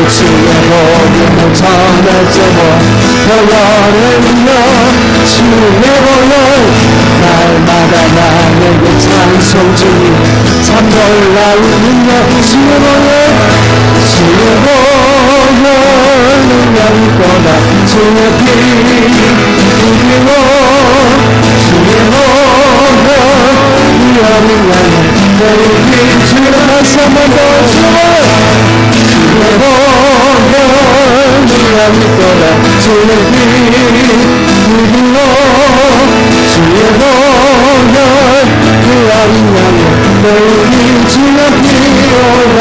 주의 복음을 전할지고 보혈은요 주의 보혈 날마다 나에게 찬송 주니 참 놀라운 능력 주의 보혈 능력 있도다 주의 피 이기고 주의 보혈 위험이 나는 너희 주의 다시 한번 더 주의 주의 믿거라 주의 피 누리고 주의 보혈 그 아린 양의 너희 주의 피오라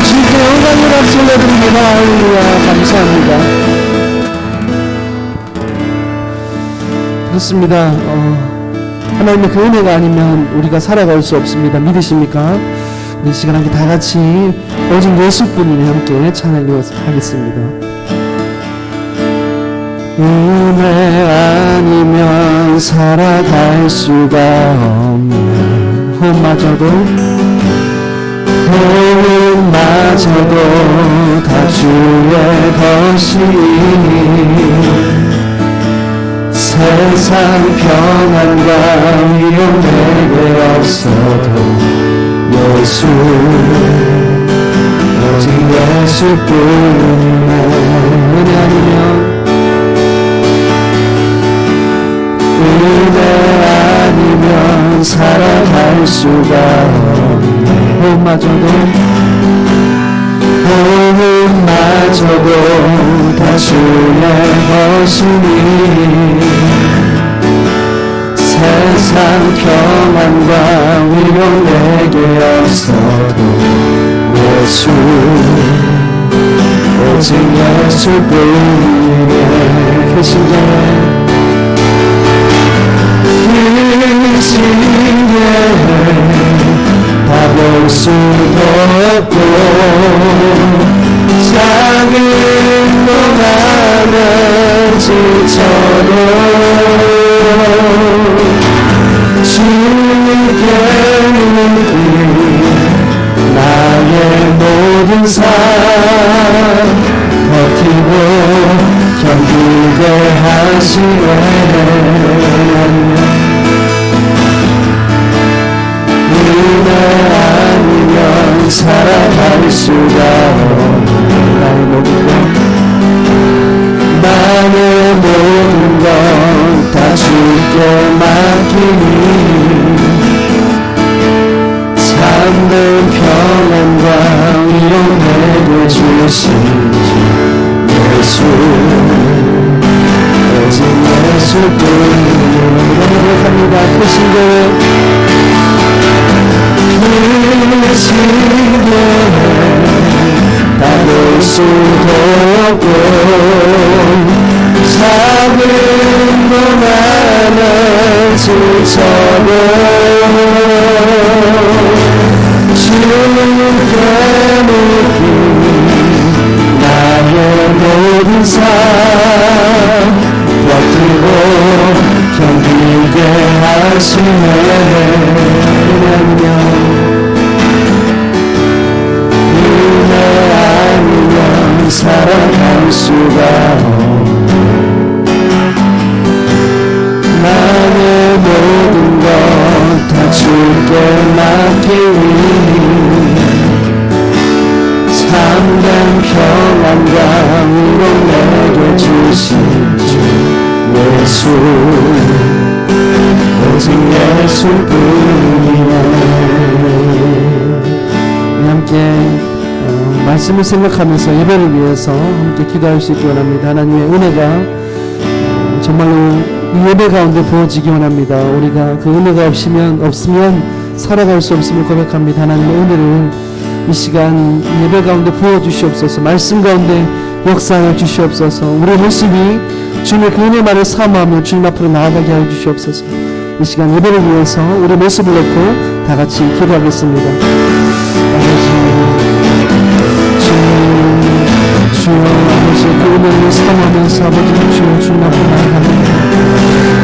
주께 영광을 앞서드립니다. 할렐루야 감사합니다. 그렇습니다. 하나님의 그 은혜가 아니면 우리가 살아갈 수 없습니다. 믿으십니까? 이 시간 함께 다 같이 오직 예수뿐이니 함께 찬양하겠습니다. 은혜 아니면 살아갈 수가 없네. 호흡마저도 다 주의 것이니 세상 평안과 위험 내게 없어도 예수 오직 예수뿐이네. 은혜 아니면 살아갈 수가 없네. 호흡마저도 다 주의 것이니 세상 평안과 위로 내게 없어도 예수 오직 예수뿐이네. 그 심장에 다 볼 수도 없고 작은 것 하나 지쳐도 주께 믿기 나의 모든 삶 버티고 견디게 하시네. 은혜 아니면 살아갈 수가 없는 나의 모든 것 다 주께 맡기니 참된 평안과 위로 내게 주신 주 예수 오직 예수뿐이니 고백합니다. 크신 교회 다 볼 수도 없고 작은 것 하나 지쳐도 주께 믿기 나의 모든 삶 버티고 견디게 하시네. 살아갈 수가 없네. 나의 모든 것 다 주께 맡기니 참된 평안과 위로 내게 주신 주 예수 오직 예수뿐이네. 함께 말씀을 생각하면서 예배를 위해서 함께 기도할 수 있기 원합니다. 하나님의 은혜가 정말로 이 예배 가운데 부어지기 원합니다. 우리가 그 은혜가 없으면 살아갈 수 없음을 고백합니다. 하나님의 은혜를 이 시간 예배 가운데 부어주시옵소서. 말씀 가운데 역사하여 주시옵소서. 우리의 모습이 주님의 그 은혜만을 사모하며 주님 앞으로 나아가게 하여 주시옵소서. 이 시간 예배를 위해서 우리의 모습을 놓고 다 같이 기도하겠습니다. 주여 아버지 그 은혜를 사모하면서 아버지 주여 주님 앞에 나아갑니다.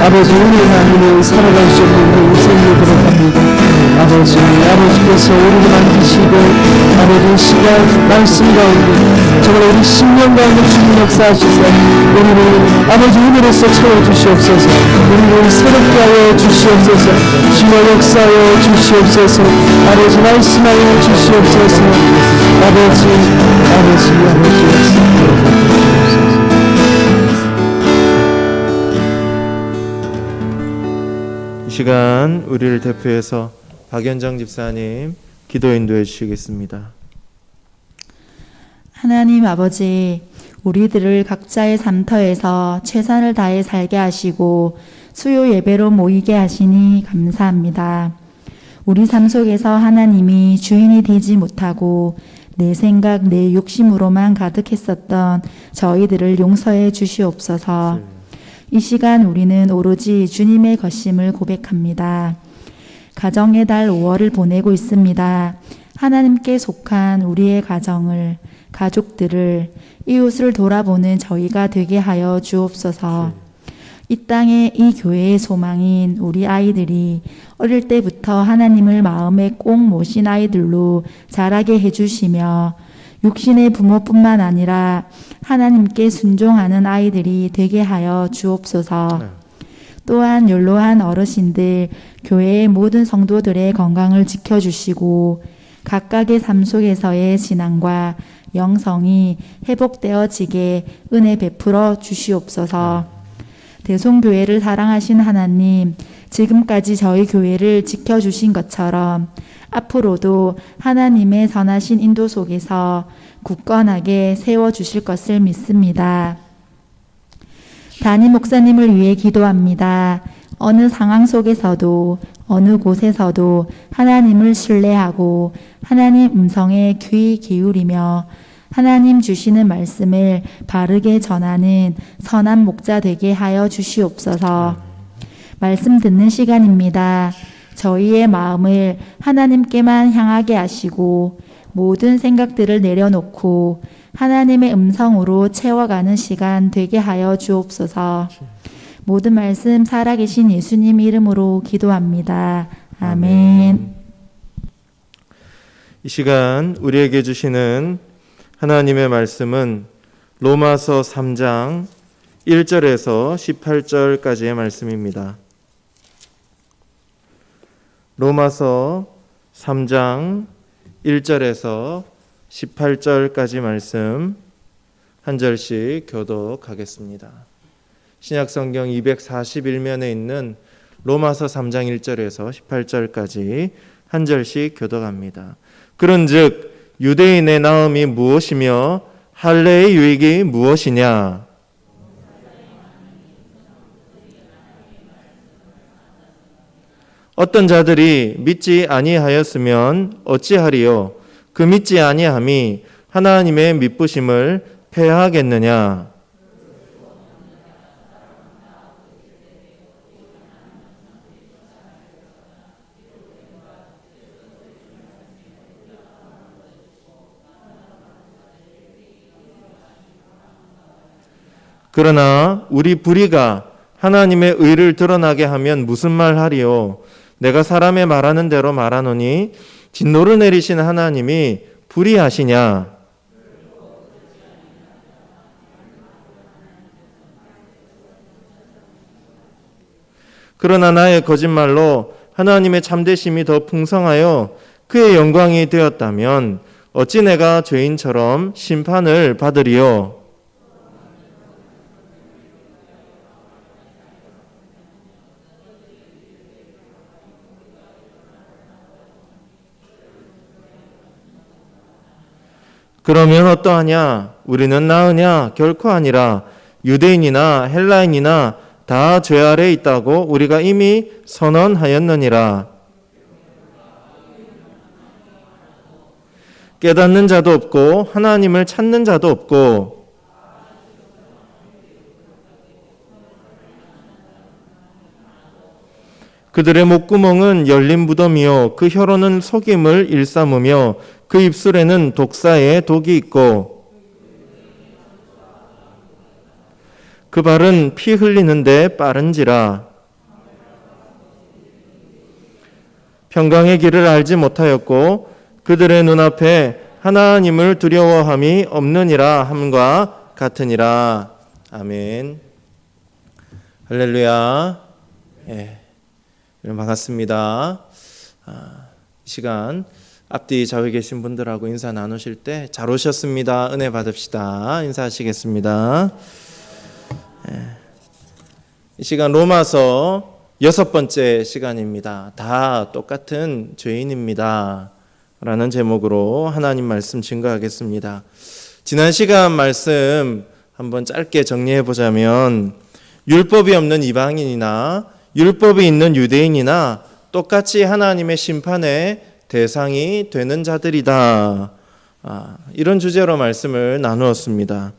아버지 은혜가 아니면 살아갈 수 없는 그 인생을 고백합니다. 아버지께서 우리를 만지시고 아버지 시간 말씀 가운데 정말 우리 심령 가운데 주님 역사하시사 우리를 아버지 은혜로서 채워주시옵소서. 우리를 새롭게 하여 주시옵소서. 주여 역사하여 주시옵소서. 아버지 말씀하여 주시옵소서. 아버지 역사하여 주시옵소서. 이 시간 우리를 대표해서 박연정 집사님 기도 인도해 주시겠습니다. 하나님 아버지, 우리들을 각자의 삶터에서 최선을 다해 살게 하시고 수요 예배로 모이게 하시니 감사합니다. 우리 삶 속에서 하나님이 주인이 되지 못하고 내 생각, 내 욕심으로만 가득했었던 저희들을 용서해 주시옵소서. 이 시간 우리는 오로지 주님의 것임을 고백합니다. 가정의 달 5월을 보내고 있습니다. 하나님께 속한 우리의 가정을, 가족들을, 이웃을 돌아보는 저희가 되게 하여 주옵소서. 이 땅에 이 교회의 소망인 우리 아이들이 어릴 때부터 하나님을 마음에 꼭 모신 아이들로 자라게 해주시며 육신의 부모뿐만 아니라 하나님께 순종하는 아이들이 되게 하여 주옵소서. 또한 연로한 어르신들, 교회의 모든 성도들의 건강을 지켜주시고 각각의 삶 속에서의 신앙과 영성이 회복되어지게 은혜 베풀어 주시옵소서. 대송교회를 사랑하신 하나님, 지금까지 저희 교회를 지켜주신 것처럼 앞으로도 하나님의 선하신 인도 속에서 굳건하게 세워주실 것을 믿습니다. 담임 목사님을 위해 기도합니다. 어느 상황 속에서도 어느 곳에서도 하나님을 신뢰하고 하나님 음성에 귀 기울이며 하나님 주시는 말씀을 바르게 전하는 선한 목자 되게 하여 주시옵소서. 말씀 듣는 시간입니다. 저희의 마음을 하나님께만 향하게 하시고 모든 생각들을 내려놓고 하나님의 음성으로 채워가는 시간 되게 하여 주옵소서. 모든 말씀 살아계신 예수님 이름으로 기도합니다. 아멘. 이 시간 우리에게 주시는 하나님의 말씀은 로마서 3장 1절에서 18절까지의 말씀입니다. 로마서 3장 1절에서 18절까지 말씀 한 절씩 교독하겠습니다. 신약성경 241면에 있는 로마서 3장 1절에서 18절까지 한 절씩 교독합니다. 그런즉 유대인의 나음이 무엇이며 할례의 유익이 무엇이냐? 어떤 자들이 믿지 아니하였으면 어찌하리요? 그 믿지 아니함이 하나님의 믿부심을 폐하겠느냐? 그러나 우리 불의가 하나님의 의를 드러나게 하면 무슨 말 하리요? 내가 사람의 말하는 대로 말하노니 진노를 내리신 하나님이 불의하시냐? 그러나 나의 거짓말로 하나님의 참되심이 더 풍성하여 그의 영광이 되었다면 어찌 내가 죄인처럼 심판을 받으리요? 그러면 어떠하냐? 우리는 나으냐? 결코 아니라 유대인이나 헬라인이나 다 죄 아래 있다고 우리가 이미 선언하였느니라. 깨닫는 자도 없고 하나님을 찾는 자도 없고 그들의 목구멍은 열린 무덤이요 그 혀로는 속임을 일삼으며 그 입술에는 독사의 독이 있고 그 발은 피 흘리는데 빠른지라. 평강의 길을 알지 못하였고 그들의 눈앞에 하나님을 두려워함이 없느니라 함과 같으니라. 아멘. 할렐루야. 예, 여러분 반갑습니다. 이 시간 앞뒤 좌우에 계신 분들하고 인사 나누실 때 잘 오셨습니다. 은혜 받읍시다. 인사하시겠습니다. 이 시간 로마서 6번째 시간입니다. 다 똑같은 죄인입니다. 라는 제목으로 하나님 말씀 증거하겠습니다. 지난 시간 말씀 한번 짧게 정리해 보자면 율법이 없는 이방인이나 율법이 있는 유대인이나 똑같이 하나님의 심판의 대상이 되는 자들이다. 이런 주제로 말씀을 나누었습니다.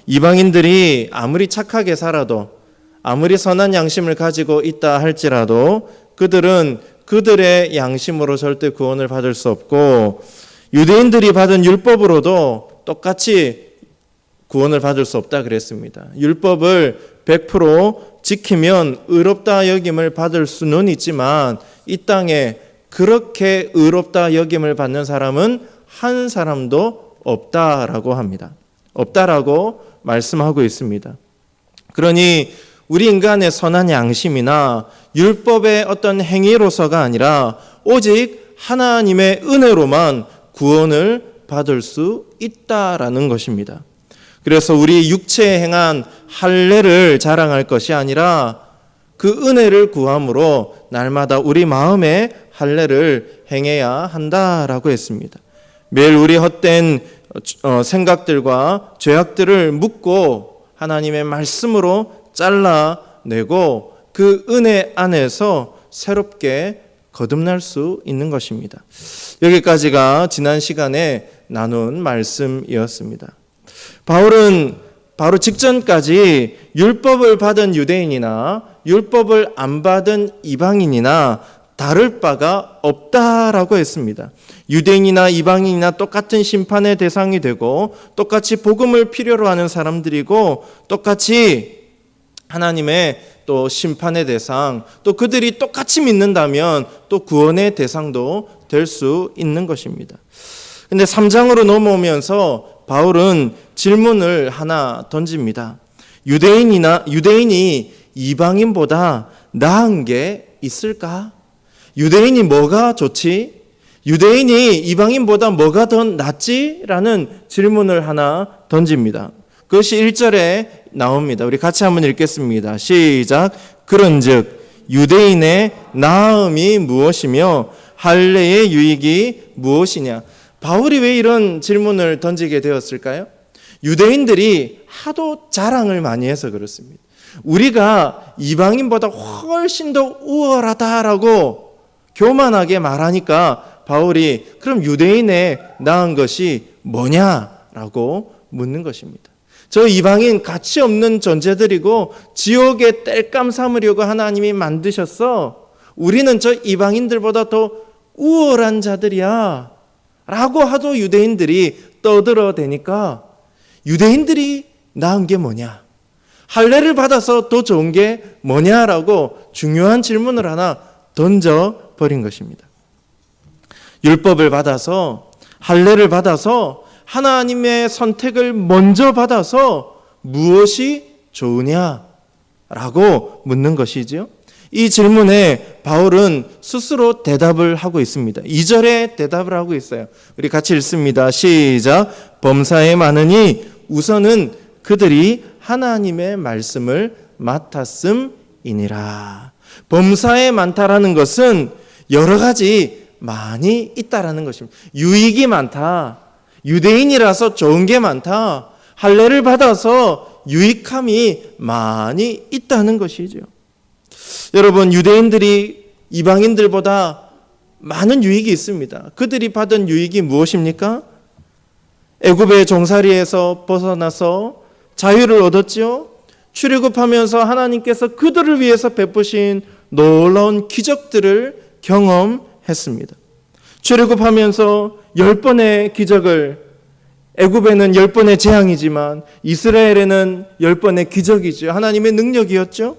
이방인들이 아무리 착하게 살아도 아무리 선한 양심을 가지고 있다 할지라도 그들은 그들의 양심으로 절대 구원을 받을 수 없고 유대인들이 받은 율법으로도 똑같이 구원을 받을 수 없다 그랬습니다. 율법을 100% 지키면 의롭다 여김을 받을 수는 있지만 이 땅에 그렇게 의롭다 여김을 받는 사람은 한 사람도 없다라고 합니다. 없다라고 말씀하고 있습니다. 그러니 우리 인간의 선한 양심이나 율법의 어떤 행위로서가 아니라 오직 하나님의 은혜로만 구원을 받을 수 있다라는 것입니다. 그래서 우리 육체에 행한 할례를 자랑할 것이 아니라 그 은혜를 구함으로 날마다 우리 마음의 할례를 행해야 한다라고 했습니다. 매일 우리 헛된 생각들과 죄악들을 묻고 하나님의 말씀으로 잘라내고 그 은혜 안에서 새롭게 거듭날 수 있는 것입니다. 여기까지가 지난 시간에 나눈 말씀이었습니다. 바울은 바로 직전까지 율법을 받은 유대인이나 율법을 안 받은 이방인이나 다를 바가 없다라고 했습니다. 유대인이나 이방인이나 똑같은 심판의 대상이 되고 똑같이 복음을 필요로 하는 사람들이고 똑같이 하나님의 또 심판의 대상, 또 그들이 똑같이 믿는다면 또 구원의 대상도 될 수 있는 것입니다. 근데 3장으로 넘어오면서 바울은 질문을 하나 던집니다. 유대인이 이방인보다 나은 게 있을까? 유대인이 뭐가 좋지? 유대인이 이방인보다 뭐가 더 낫지? 라는 질문을 하나 던집니다. 그것이 1절에 나옵니다. 우리 같이 한번 읽겠습니다. 시작. 그런즉 유대인의 나음이 무엇이며 할례의 유익이 무엇이냐? 바울이 왜 이런 질문을 던지게 되었을까요? 유대인들이 하도 자랑을 많이 해서 그렇습니다. 우리가 이방인보다 훨씬 더 우월하다라고 교만하게 말하니까 바울이 그럼 유대인의 나은 것이 뭐냐라고 묻는 것입니다. 저 이방인 가치 없는 존재들이고 지옥에 땔감 삼으려고 하나님이 만드셨어. 우리는 저 이방인들보다 더 우월한 자들이야 라고 하도 유대인들이 떠들어대니까 유대인들이 나은 게 뭐냐? 할례를 받아서 더 좋은 게 뭐냐라고 중요한 질문을 하나 던져버린 것입니다. 율법을 받아서 할례를 받아서 하나님의 선택을 먼저 받아서 무엇이 좋으냐라고 묻는 것이지요. 이 질문에 바울은 스스로 대답을 하고 있습니다. 2절에 대답을 하고 있어요. 우리 같이 읽습니다. 시작. 범사에 많으니 우선은 그들이 하나님의 말씀을 맡았음이니라. 범사에 많다라는 것은 여러 가지 많이 있다라는 것입니다. 유익이 많다. 유대인이라서 좋은 게 많다. 할례를 받아서 유익함이 많이 있다는 것이죠. 여러분, 유대인들이 이방인들보다 많은 유익이 있습니다. 그들이 받은 유익이 무엇입니까? 애굽의 종살이에서 벗어나서 자유를 얻었지요. 출애굽하면서 하나님께서 그들을 위해서 베푸신 놀라운 기적들을 경험했습니다. 출애굽하면서 10번의 기적을, 애굽에는 10번의 재앙이지만 이스라엘에는 10번의 기적이죠. 하나님의 능력이었죠.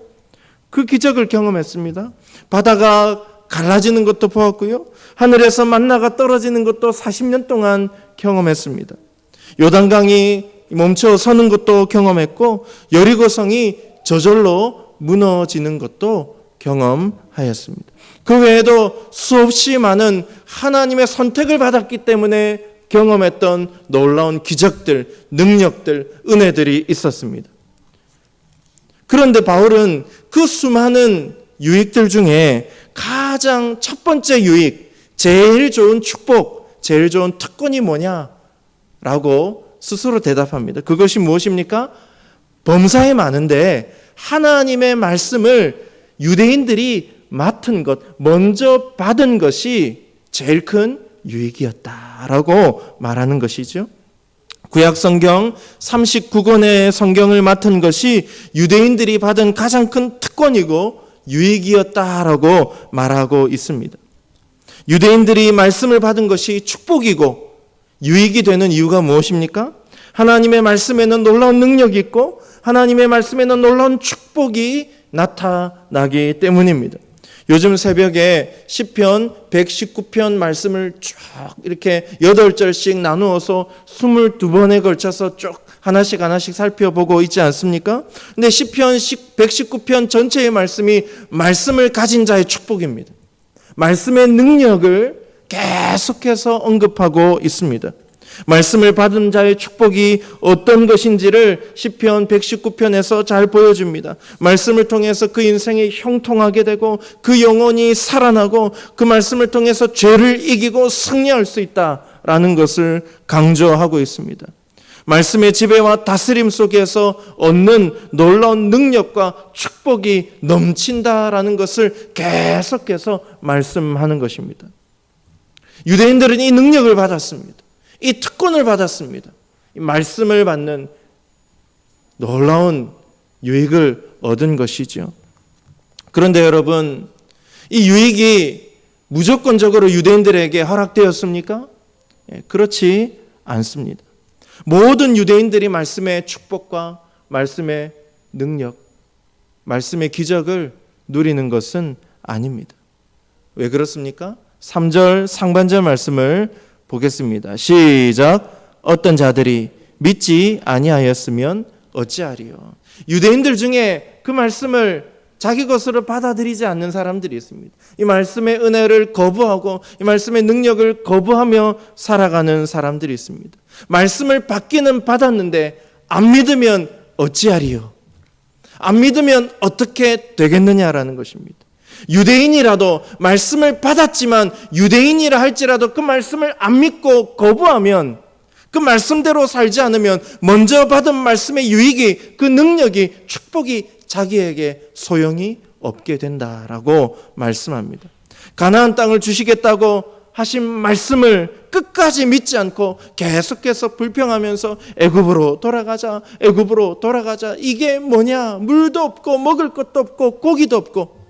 그 기적을 경험했습니다. 바다가 갈라지는 것도 보았고요. 하늘에서 만나가 떨어지는 것도 40년 동안 경험했습니다. 요단강이 멈춰 서는 것도 경험했고 여리고성이 저절로 무너지는 것도 경험하였습니다. 그 외에도 수없이 많은 하나님의 선택을 받았기 때문에 경험했던 놀라운 기적들, 능력들, 은혜들이 있었습니다. 그런데 바울은 그 수많은 유익들 중에 가장 첫 번째 유익, 제일 좋은 축복, 제일 좋은 특권이 뭐냐라고 스스로 대답합니다. 그것이 무엇입니까? 범사에 많은데 하나님의 말씀을 유대인들이 맡은 것, 먼저 받은 것이 제일 큰 유익이었다라고 말하는 것이죠. 구약 성경 39권의 성경을 맡은 것이 유대인들이 받은 가장 큰 특권이고 유익이었다라고 말하고 있습니다. 유대인들이 말씀을 받은 것이 축복이고 유익이 되는 이유가 무엇입니까? 하나님의 말씀에는 놀라운 능력이 있고 하나님의 말씀에는 놀라운 축복이 나타나기 때문입니다. 요즘 새벽에 시편 119편 말씀을 쭉 이렇게 8절씩 나누어서 22번에 걸쳐서 쭉 하나씩 살펴보고 있지 않습니까? 근데 시편 119편 전체의 말씀이 말씀을 가진 자의 축복입니다. 말씀의 능력을 계속해서 언급하고 있습니다. 말씀을 받은 자의 축복이 어떤 것인지를 시편 119편에서 잘 보여줍니다. 말씀을 통해서 그 인생이 형통하게 되고 그 영혼이 살아나고 그 말씀을 통해서 죄를 이기고 승리할 수 있다라는 것을 강조하고 있습니다. 말씀의 지배와 다스림 속에서 얻는 놀라운 능력과 축복이 넘친다라는 것을 계속해서 말씀하는 것입니다. 유대인들은 이 능력을 받았습니다. 이 특권을 받았습니다. 이 말씀을 받는 놀라운 유익을 얻은 것이죠. 그런데 여러분, 이 유익이 무조건적으로 유대인들에게 허락되었습니까? 그렇지 않습니다. 모든 유대인들이 말씀의 축복과 말씀의 능력, 말씀의 기적을 누리는 것은 아닙니다. 왜 그렇습니까? 3절 상반절 말씀을 보겠습니다. 시작. 어떤 자들이 믿지 아니하였으면 어찌하리요. 유대인들 중에 그 말씀을 자기 것으로 받아들이지 않는 사람들이 있습니다. 이 말씀의 은혜를 거부하고 이 말씀의 능력을 거부하며 살아가는 사람들이 있습니다. 말씀을 받기는 받았는데 안 믿으면 어찌하리요. 안 믿으면 어떻게 되겠느냐라는 것입니다. 유대인이라도 말씀을 받았지만 유대인이라 할지라도 그 말씀을 안 믿고 거부하면 그 말씀대로 살지 않으면 먼저 받은 말씀의 유익이 그 능력이 축복이 자기에게 소용이 없게 된다라고 말씀합니다. 가나안 땅을 주시겠다고 하신 말씀을 끝까지 믿지 않고 계속해서 불평하면서 애굽으로 돌아가자, 애굽으로 돌아가자. 이게 뭐냐? 물도 없고 먹을 것도 없고 고기도 없고.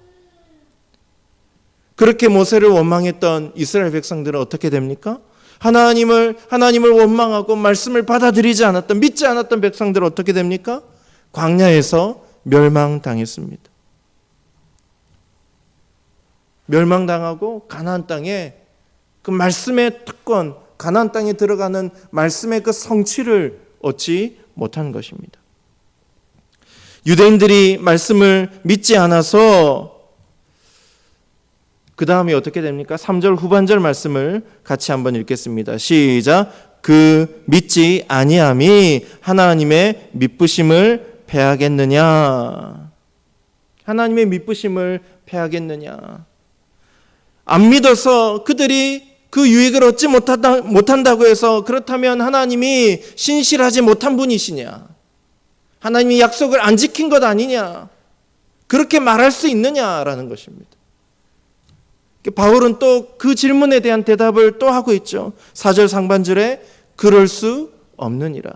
그렇게 모세를 원망했던 이스라엘 백성들은 어떻게 됩니까? 하나님을 원망하고 말씀을 받아들이지 않았던, 믿지 않았던 백성들은 어떻게 됩니까? 광야에서 멸망당했습니다. 멸망당하고 가나안 땅에 그 말씀의 특권, 가나안 땅에 들어가는 말씀의 그 성취를 얻지 못한 것입니다. 유대인들이 말씀을 믿지 않아서 그 다음에 어떻게 됩니까? 3절 후반절 말씀을 같이 한번 읽겠습니다. 시작. 그 믿지 아니함이 하나님의 미쁘심을 패하겠느냐? 하나님의 미쁘심을 패하겠느냐? 안 믿어서 그들이 그 유익을 얻지 못한다고 해서 그렇다면 하나님이 신실하지 못한 분이시냐? 하나님이 약속을 안 지킨 것 아니냐? 그렇게 말할 수 있느냐라는 것입니다. 바울은 또 그 질문에 대한 대답을 또 하고 있죠. 4절 상반절에 그럴 수 없느니라.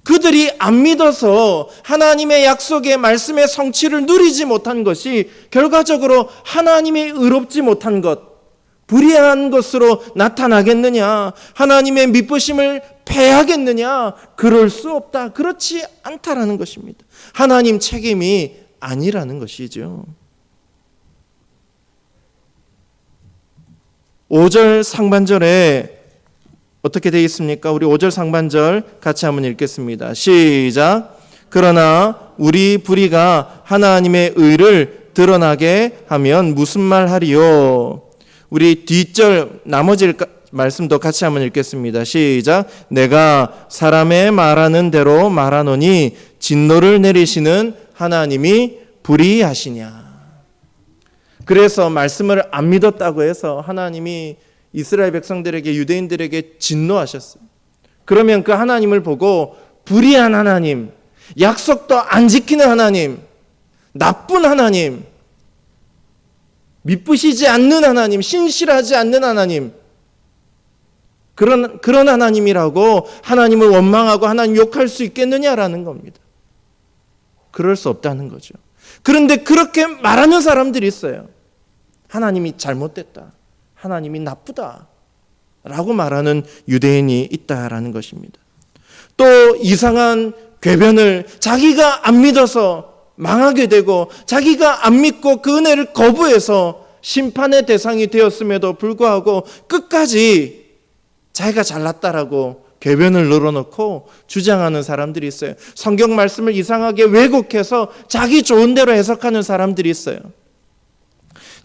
그들이 안 믿어서 하나님의 약속의 말씀의 성취를 누리지 못한 것이 결과적으로 하나님이 의롭지 못한 것, 불의한 것으로 나타나겠느냐? 하나님의 미쁘심을 패하겠느냐? 그럴 수 없다. 그렇지 않다라는 것입니다. 하나님 책임이 아니라는 것이죠. 5절 상반절에 어떻게 되어 있습니까? 우리 5절 상반절 같이 한번 읽겠습니다. 시작. 그러나 우리 불의가 하나님의 의를 드러나게 하면 무슨 말 하리요? 우리 뒷절 나머지 말씀도 같이 한번 읽겠습니다. 시작. 내가 사람의 말하는 대로 말하노니 진노를 내리시는 하나님이 불의하시냐. 그래서 말씀을 안 믿었다고 해서 하나님이 이스라엘 백성들에게, 유대인들에게 진노하셨어요. 그러면 그 하나님을 보고 불의한 하나님, 약속도 안 지키는 하나님, 나쁜 하나님, 미쁘시지 않는 하나님, 신실하지 않는 하나님, 그런 하나님이라고 하나님을 원망하고 하나님 욕할 수 있겠느냐라는 겁니다. 그럴 수 없다는 거죠. 그런데 그렇게 말하는 사람들이 있어요. 하나님이 잘못됐다, 하나님이 나쁘다 라고 말하는 유대인이 있다라는 것입니다. 또 이상한 궤변을 자기가 안 믿어서 망하게 되고, 자기가 안 믿고 그 은혜를 거부해서 심판의 대상이 되었음에도 불구하고 끝까지 자기가 잘났다라고 궤변을 늘어놓고 주장하는 사람들이 있어요. 성경 말씀을 이상하게 왜곡해서 자기 좋은 대로 해석하는 사람들이 있어요.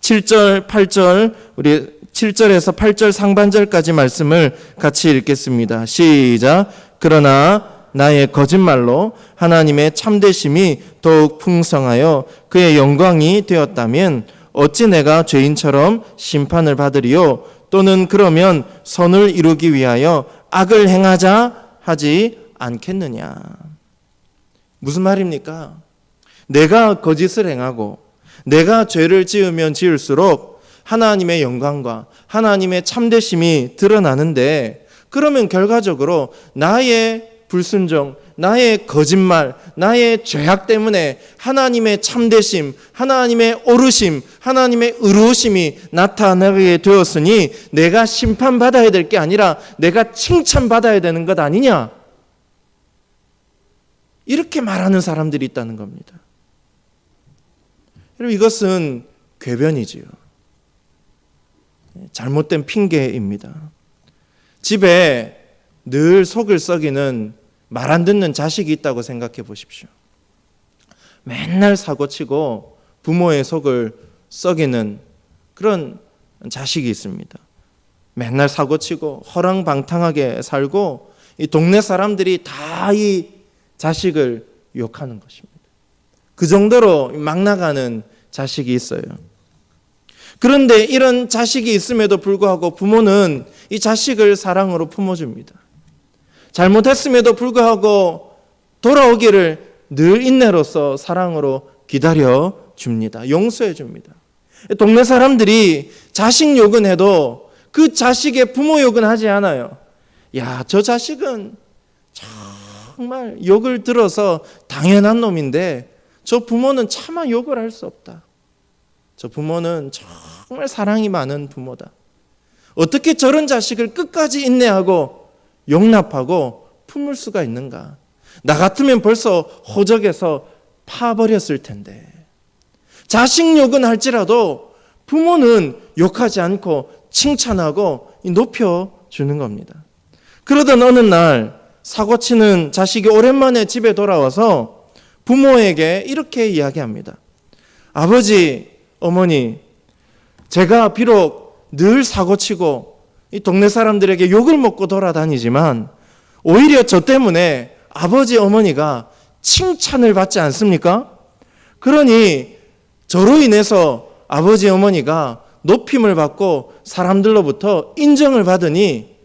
7절, 8절, 우리 7절에서 8절 상반절까지 말씀을 같이 읽겠습니다. 시작. 그러나 나의 거짓말로 하나님의 참되심이 더욱 풍성하여 그의 영광이 되었다면 어찌 내가 죄인처럼 심판을 받으리요? 또는 그러면 선을 이루기 위하여 악을 행하자 하지 않겠느냐. 무슨 말입니까? 내가 거짓을 행하고 내가 죄를 지으면 지을수록 하나님의 영광과 하나님의 참되심이 드러나는데, 그러면 결과적으로 나의 불순종, 나의 거짓말, 나의 죄악 때문에 하나님의 참되심, 하나님의 오르심, 하나님의 의로우심이 나타나게 되었으니 내가 심판받아야 될 게 아니라 내가 칭찬받아야 되는 것 아니냐? 이렇게 말하는 사람들이 있다는 겁니다. 여러분, 이것은 궤변이지요. 잘못된 핑계입니다. 집에 늘 속을 썩이는 말 안 듣는 자식이 있다고 생각해 보십시오. 맨날 사고치고 부모의 속을 썩이는 그런 자식이 있습니다. 맨날 사고치고 허랑방탕하게 살고 이 동네 사람들이 다 이 자식을 욕하는 것입니다. 그 정도로 막 나가는 자식이 있어요. 그런데 이런 자식이 있음에도 불구하고 부모는 이 자식을 사랑으로 품어줍니다. 잘못했음에도 불구하고 돌아오기를 늘 인내로서 사랑으로 기다려 줍니다. 용서해 줍니다. 동네 사람들이 자식 욕은 해도 그 자식의 부모 욕은 하지 않아요. 야, 저 자식은 정말 욕을 들어서 당연한 놈인데 저 부모는 차마 욕을 할 수 없다. 저 부모는 정말 사랑이 많은 부모다. 어떻게 저런 자식을 끝까지 인내하고 용납하고 품을 수가 있는가? 나 같으면 벌써 호적에서 파버렸을 텐데. 자식 욕은 할지라도 부모는 욕하지 않고 칭찬하고 높여주는 겁니다. 그러던 어느 날 사고치는 자식이 오랜만에 집에 돌아와서 부모에게 이렇게 이야기합니다. 아버지, 어머니, 제가 비록 늘 사고치고 이 동네 사람들에게 욕을 먹고 돌아다니지만 오히려 저 때문에 아버지, 어머니가 칭찬을 받지 않습니까? 그러니 저로 인해서 아버지, 어머니가 높임을 받고 사람들로부터 인정을 받으니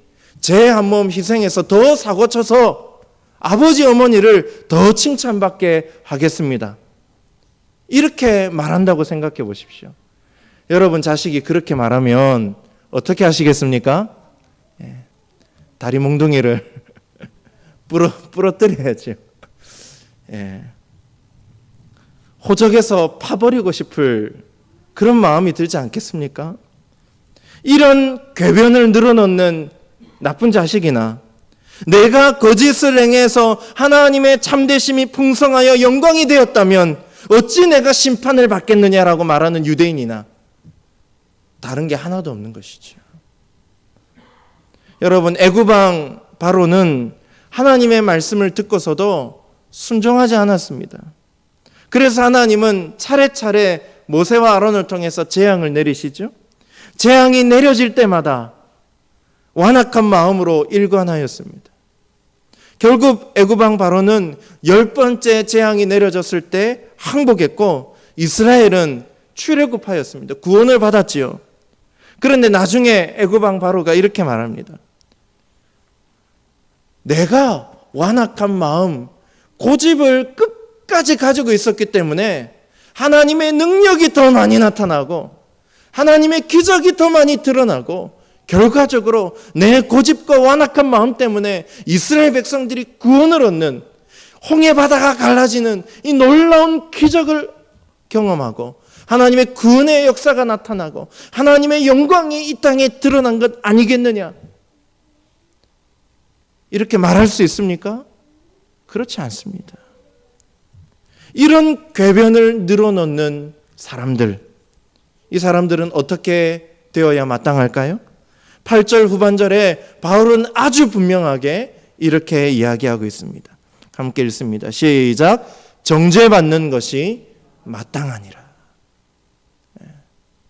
제 한 몸 희생해서 더 사고쳐서 아버지, 어머니를 더 칭찬받게 하겠습니다. 이렇게 말한다고 생각해 보십시오. 여러분, 자식이 그렇게 말하면 어떻게 하시겠습니까? 다리 몽둥이를 부러뜨려야죠. 호적에서 파버리고 싶을 그런 마음이 들지 않겠습니까? 이런 궤변을 늘어놓는 나쁜 자식이나 내가 거짓을 행해서 하나님의 참되심이 풍성하여 영광이 되었다면 어찌 내가 심판을 받겠느냐라고 말하는 유대인이나 다른 게 하나도 없는 것이죠. 여러분, 애굽왕 바로는 하나님의 말씀을 듣고서도 순종하지 않았습니다. 그래서 하나님은 차례차례 모세와 아론을 통해서 재앙을 내리시죠. 재앙이 내려질 때마다 완악한 마음으로 일관하였습니다. 결국 애굽왕 바로는 10번째 재앙이 내려졌을 때 항복했고 이스라엘은 출애굽하였습니다. 구원을 받았지요. 그런데 나중에 애굽왕 바로가 이렇게 말합니다. 내가 완악한 마음, 고집을 끝까지 가지고 있었기 때문에 하나님의 능력이 더 많이 나타나고 하나님의 기적이 더 많이 드러나고 결과적으로 내 고집과 완악한 마음 때문에 이스라엘 백성들이 구원을 얻는, 홍해 바다가 갈라지는 이 놀라운 기적을 경험하고 하나님의 구원의 역사가 나타나고 하나님의 영광이 이 땅에 드러난 것 아니겠느냐, 이렇게 말할 수 있습니까? 그렇지 않습니다. 이런 궤변을 늘어놓는 사람들, 이 사람들은 어떻게 되어야 마땅할까요? 8절 후반절에 바울은 아주 분명하게 이렇게 이야기하고 있습니다. 함께 읽습니다. 시작. 정죄받는 것이 마땅하니라.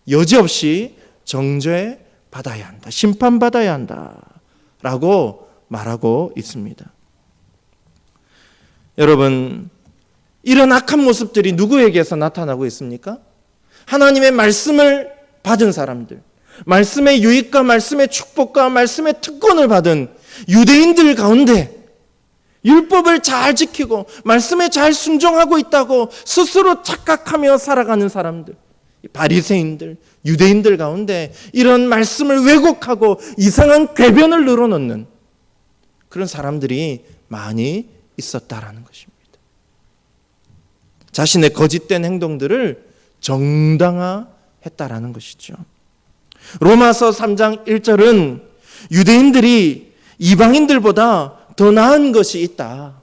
여지없이 정죄받아야 한다. 심판받아야 한다. 라고 말하고 있습니다. 여러분, 이런 악한 모습들이 누구에게서 나타나고 있습니까? 하나님의 말씀을 받은 사람들, 말씀의 유익과 말씀의 축복과 말씀의 특권을 받은 유대인들 가운데 율법을 잘 지키고 말씀에 잘 순종하고 있다고 스스로 착각하며 살아가는 사람들, 바리새인들, 유대인들 가운데 이런 말씀을 왜곡하고 이상한 궤변을 늘어놓는 그런 사람들이 많이 있었다라는 것입니다. 자신의 거짓된 행동들을 정당화했다라는 것이죠. 로마서 3장 1절은 유대인들이 이방인들보다 더 나은 것이 있다.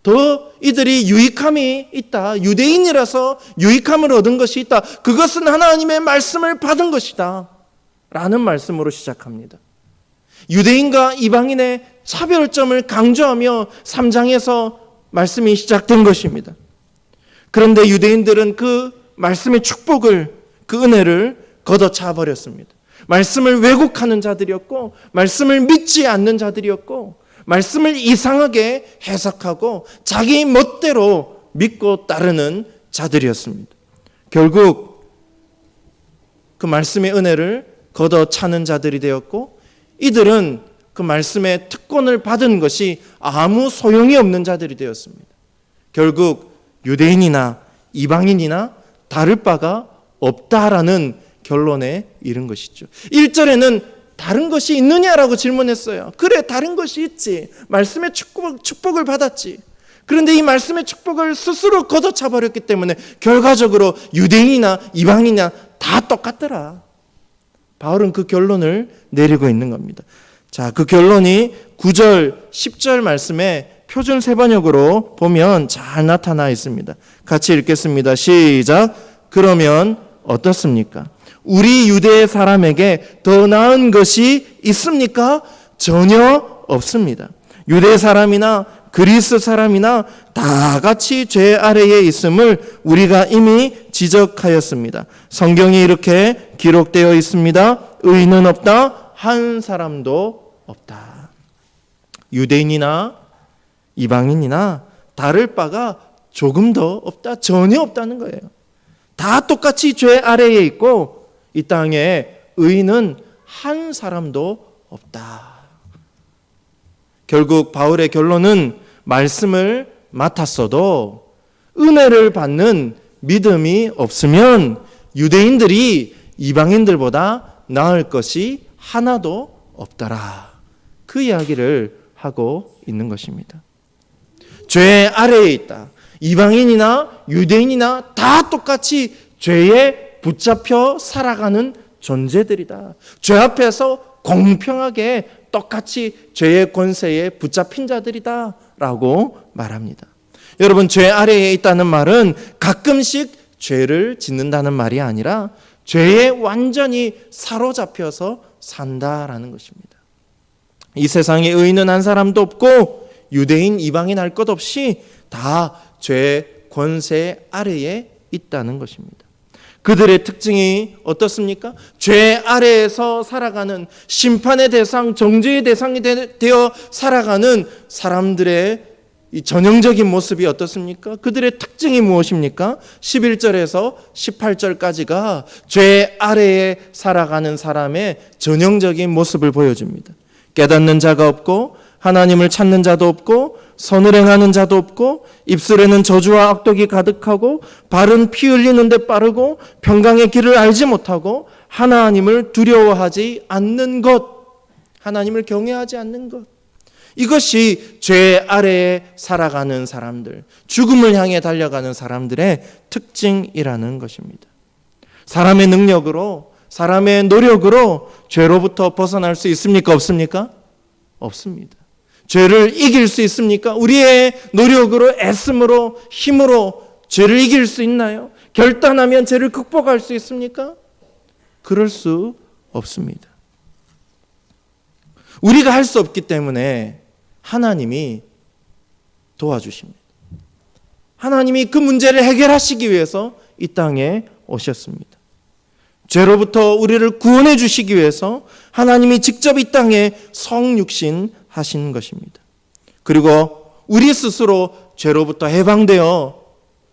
더 이들이 유익함이 있다. 유대인이라서 유익함을 얻은 것이 있다. 그것은 하나님의 말씀을 받은 것이다. 라는 말씀으로 시작합니다. 유대인과 이방인의 차별점을 강조하며 3장에서 말씀이 시작된 것입니다. 그런데 유대인들은 그 말씀의 축복을, 그 은혜를 걷어차 버렸습니다. 말씀을 왜곡하는 자들이었고, 말씀을 믿지 않는 자들이었고, 말씀을 이상하게 해석하고 자기 멋대로 믿고 따르는 자들이었습니다. 결국 그 말씀의 은혜를 걷어차는 자들이 되었고, 이들은 그 말씀의 특권을 받은 것이 아무 소용이 없는 자들이 되었습니다. 결국 유대인이나 이방인이나 다를 바가 없다라는 결론에 이른 것이죠. 1절에는 다른 것이 있느냐라고 질문했어요. 그래, 다른 것이 있지. 말씀의 축복을 받았지. 그런데 이 말씀의 축복을 스스로 걷어차 버렸기 때문에 결과적으로 유대인이나 이방인이나 다 똑같더라. 바울은 그 결론을 내리고 있는 겁니다. 자, 그 결론이 9절, 10절 말씀에 표준 세번역으로 보면 잘 나타나 있습니다. 같이 읽겠습니다. 시작. 그러면 어떻습니까? 우리 유대 사람에게 더 나은 것이 있습니까? 전혀 없습니다. 유대 사람이나 그리스 사람이나 다 같이 죄 아래에 있음을 우리가 이미 지적하였습니다. 성경에 이렇게 기록되어 있습니다. 의인은 없다. 한 사람도 없다. 유대인이나 이방인이나 다를 바가 조금 더 없다. 전혀 없다는 거예요. 다 똑같이 죄 아래에 있고 이 땅에 의인은 한 사람도 없다. 결국 바울의 결론은 말씀을 맡았어도 은혜를 받는 믿음이 없으면 유대인들이 이방인들보다 나을 것이 하나도 없더라. 그 이야기를 하고 있는 것입니다. 죄 아래에 있다. 이방인이나 유대인이나 다 똑같이 죄에 붙잡혀 살아가는 존재들이다. 죄 앞에서 공평하게 똑같이 죄의 권세에 붙잡힌 자들이다 라고 말합니다. 여러분, 죄 아래에 있다는 말은 가끔씩 죄를 짓는다는 말이 아니라 죄에 완전히 사로잡혀서 산다라는 것입니다. 이 세상에 의인은 한 사람도 없고 유대인 이방인 할 것 없이 다 죄의 권세 아래에 있다는 것입니다. 그들의 특징이 어떻습니까? 죄 아래에서 살아가는 심판의 대상, 정죄의 대상이 되어 살아가는 사람들의 이 전형적인 모습이 어떻습니까? 그들의 특징이 무엇입니까? 11절에서 18절까지가 죄 아래에 살아가는 사람의 전형적인 모습을 보여줍니다. 깨닫는 자가 없고 하나님을 찾는 자도 없고 선을 행하는 자도 없고 입술에는 저주와 악독이 가득하고 발은 피 흘리는 데 빠르고 평강의 길을 알지 못하고 하나님을 두려워하지 않는 것, 하나님을 경외하지 않는 것, 이것이 죄 아래에 살아가는 사람들, 죽음을 향해 달려가는 사람들의 특징이라는 것입니다. 사람의 능력으로, 사람의 노력으로 죄로부터 벗어날 수 있습니까? 없습니까? 없습니다. 죄를 이길 수 있습니까? 우리의 노력으로, 애씀으로, 힘으로 죄를 이길 수 있나요? 결단하면 죄를 극복할 수 있습니까? 그럴 수 없습니다. 우리가 할 수 없기 때문에 하나님이 도와주십니다. 하나님이 그 문제를 해결하시기 위해서 이 땅에 오셨습니다. 죄로부터 우리를 구원해 주시기 위해서 하나님이 직접 이 땅에 성육신 하신 것입니다. 그리고 우리 스스로 죄로부터 해방되어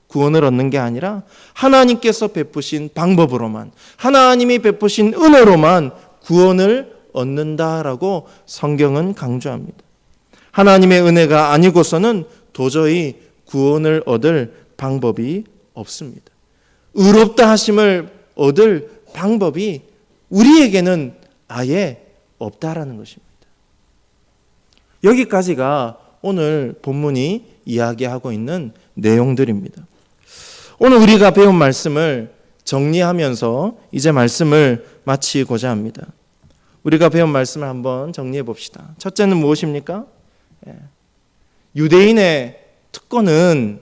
구원을 얻는 게 아니라 하나님께서 베푸신 방법으로만, 하나님이 베푸신 은혜로만 구원을 얻는다라고 성경은 강조합니다. 하나님의 은혜가 아니고서는 도저히 구원을 얻을 방법이 없습니다. 의롭다 하심을 얻을 방법이 우리에게는 아예 없다라는 것입니다. 여기까지가 오늘 본문이 이야기하고 있는 내용들입니다. 오늘 우리가 배운 말씀을 정리하면서 이제 말씀을 마치고자 합니다. 우리가 배운 말씀을 한번 정리해 봅시다. 첫째는 무엇입니까? 유대인의 특권은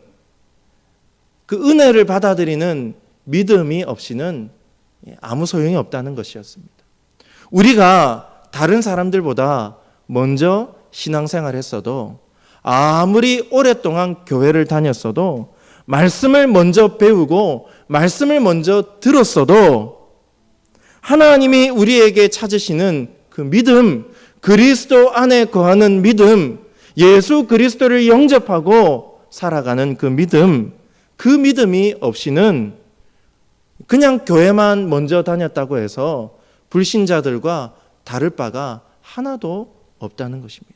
그 은혜를 받아들이는 믿음이 없이는 아무 소용이 없다는 것이었습니다. 우리가 다른 사람들보다 먼저 신앙생활을 했어도, 아무리 오랫동안 교회를 다녔어도, 말씀을 먼저 배우고 말씀을 먼저 들었어도 하나님이 우리에게 찾으시는 그 믿음, 그리스도 안에 거하는 믿음, 예수 그리스도를 영접하고 살아가는 그 믿음이 없이는 그냥 교회만 먼저 다녔다고 해서 불신자들과 다를 바가 하나도 없다는 것입니다.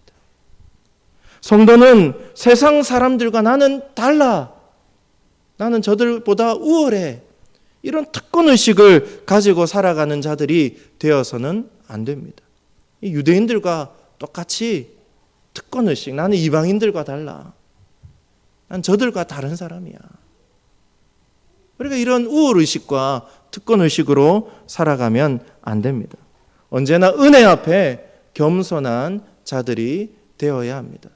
성도는 세상 사람들과 나는 달라, 나는 저들보다 우월해, 이런 특권의식을 가지고 살아가는 자들이 되어서는 안 됩니다. 이 유대인들과 똑같이 특권의식, 나는 이방인들과 달라, 난 저들과 다른 사람이야. 그러니까 이런 우월의식과 특권의식으로 살아가면 안 됩니다. 언제나 은혜 앞에 겸손한 자들이 되어야 합니다.